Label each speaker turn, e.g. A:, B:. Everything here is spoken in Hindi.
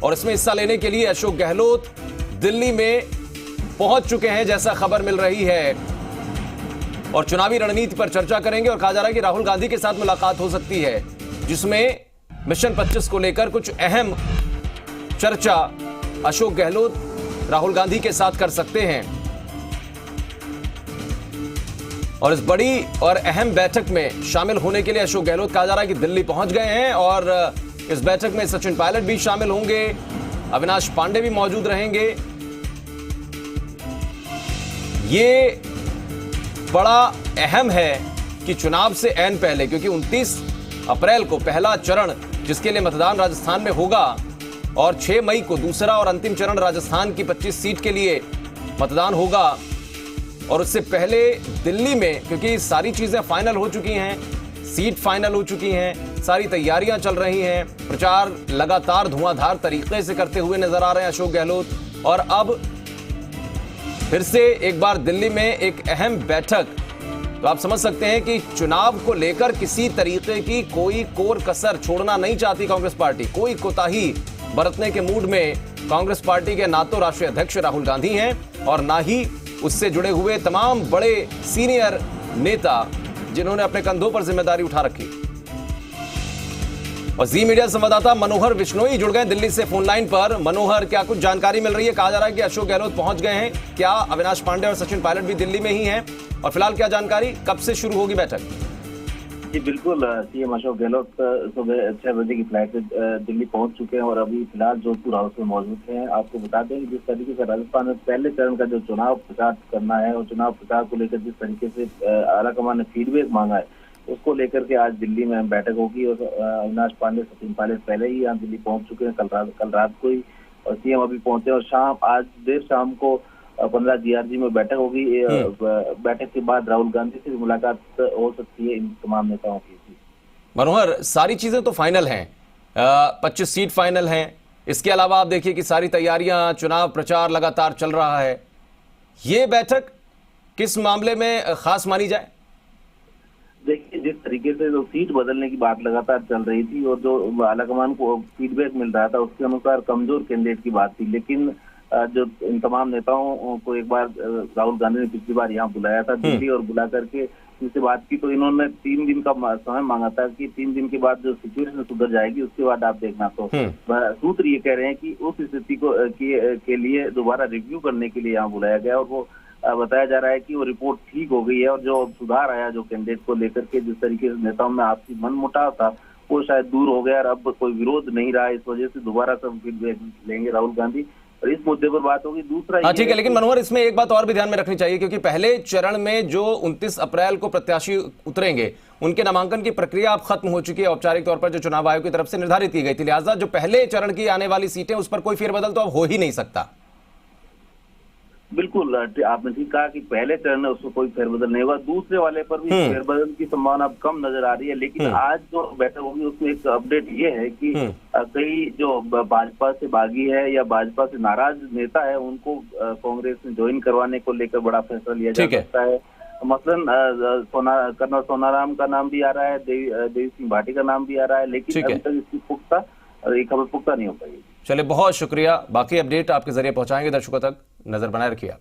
A: और इसमें हिस्सा लेने के लिए अशोक गहलोत दिल्ली में पहुंच चुके हैं जैसा खबर मिल रही है, और चुनावी रणनीति पर चर्चा करेंगे। और कहा जा रहा है कि राहुल गांधी के साथ मुलाकात हो सकती है, जिसमें मिशन 25 को लेकर कुछ अहम चर्चा अशोक गहलोत राहुल गांधी के साथ कर सकते हैं। और इस बड़ी और अहम बैठक में शामिल होने के लिए अशोक गहलोत कहा जा रहा है कि दिल्ली पहुंच गए हैं, और इस बैठक में सचिन पायलट भी शामिल होंगे, अविनाश पांडे भी मौजूद रहेंगे। ये बड़ा अहम है कि चुनाव से ऐन पहले, क्योंकि 29 अप्रैल को पहला चरण जिसके लिए मतदान राजस्थान में होगा, और 6 मई को दूसरा और अंतिम चरण राजस्थान की 25 सीट के लिए मतदान होगा। और उससे पहले दिल्ली में, क्योंकि सारी चीजें फाइनल हो चुकी हैं, सीट फाइनल हो चुकी हैं, सारी तैयारियां चल रही हैं, प्रचार लगातार धुआंधार तरीके से करते हुए नजर आ रहे हैं अशोक गहलोत। और अब फिर से एक बार दिल्ली में एक अहम बैठक, तो आप समझ सकते हैं कि चुनाव को लेकर किसी तरीके की कोई कोर कसर छोड़ना नहीं चाहती कांग्रेस पार्टी। कोई कोताही बरतने के मूड में कांग्रेस पार्टी के ना तो राष्ट्रीय अध्यक्ष राहुल गांधी हैं, और ना ही उससे जुड़े हुए तमाम बड़े सीनियर नेता जिन्होंने अपने कंधों पर जिम्मेदारी उठा रखी। और जी मीडिया संवाददाता मनोहर विश्नोई जुड़ गए दिल्ली से फोन लाइन पर। मनोहर, क्या कुछ जानकारी मिल रही है? कहा जा रहा है कि अशोक गहलोत पहुंच गए हैं, क्या अविनाश पांडे और सचिन पायलट भी दिल्ली में ही हैं? और फिलहाल क्या जानकारी, कब से शुरू होगी बैठक?
B: जी बिल्कुल, सीएम अशोक गहलोत सुबह 6 बजे की फ्लाइट से दिल्ली पहुंच चुके हैं और अभी फिलहाल जोधपुर हाउस में मौजूद हैं। आपको बता दें कि जिस तरीके से राजस्थान में पहले चरण का जो चुनाव प्रचार करना है, और चुनाव प्रचार को लेकर जिस तरीके से आलाकमान ने फीडबैक मांगा है, उसको लेकर के आज दिल्ली में बैठक होगी। और अविनाश पांडे, सचिन पायलट पहले ही यहाँ दिल्ली पहुंच चुके हैं, कल रात को ही, और सीएम अभी पहुंचे। और आज देर शाम को 15 GRG में बैठक होगी। बैठक के बाद राहुल गांधी से मुलाकात हो सकती है इन तमाम नेताओं की।
A: मनोहर, सारी चीजें तो फाइनल हैं, 25 सीट फाइनल हैं, इसके अलावा आप देखिए कि सारी तैयारियां, चुनाव प्रचार लगातार चल रहा है। ये बैठक किस मामले में खास मानी जाए?
B: देखिए, जिस तरीके से जो सीट बदलने की बात लगातार चल रही थी और जो आलाकमान को फीडबैक मिल रहा था, उसके अनुसार कमजोर कैंडिडेट की बात थी। लेकिन जो इन तमाम नेताओं को एक बार राहुल गांधी ने पिछली बार यहाँ बुलाया था दिल्ली, और बुला करके इनसे बात की, तो इन्होंने 3 दिन का समय मांगा था कि 3 दिन के बाद जो सिचुएशन सुधर जाएगी उसके बाद आप देखना। तो सूत्र ये कह रहे हैं कि उस स्थिति को के लिए दोबारा रिव्यू करने के लिए यहाँ बुलाया गया, और वो बताया जा रहा है कि वो रिपोर्ट ठीक हो गई है, और जो सुधार आया जो कैंडिडेट को लेकर के, जिस तरीके से नेताओं में आपसी मनमुटाव था, वो शायद दूर हो गया, और अब कोई विरोध नहीं रहा। इस वजह से दोबारा सब फीडबैक लेंगे राहुल गांधी, और इस मुद्दे पर बात होगी। दूसरा
A: ठीक है, लेकिन मनोहर, इसमें एक बात और भी ध्यान में रखनी चाहिए, क्योंकि पहले चरण में जो 29 अप्रैल को प्रत्याशी उतरेंगे, उनके नामांकन की प्रक्रिया अब खत्म हो चुकी है औपचारिक तौर पर, जो चुनाव आयोग की तरफ से निर्धारित की गई थी। लिहाजा जो पहले चरण की आने वाली सीटें, उस पर कोई फेरबदल तो अब हो ही नहीं सकता।
B: बिल्कुल, आपने ठीक कहा कि पहले चरण है उसको कोई फेरबदल नहीं हुआ, दूसरे वाले पर भी फेरबदल की संभावना अब कम नजर आ रही है। लेकिन आज जो बैठक होगी उसमें एक अपडेट ये है कि कई जो भाजपा से बागी है या भाजपा से नाराज नेता है, उनको कांग्रेस में ज्वाइन करवाने को लेकर बड़ा फैसला लिया जा सकता है। मसलन कर्नल सोनाराम का नाम भी आ रहा है, देवी सिंह भाटी का नाम भी आ रहा है, लेकिन अभी तक इसकी खबर पुख्ता नहीं हो पाई।
A: चलिए, बहुत शुक्रिया। बाकी अपडेट आपके जरिए पहुंचाएंगे दर्शकों तक, नजर बनाए रखिए आप।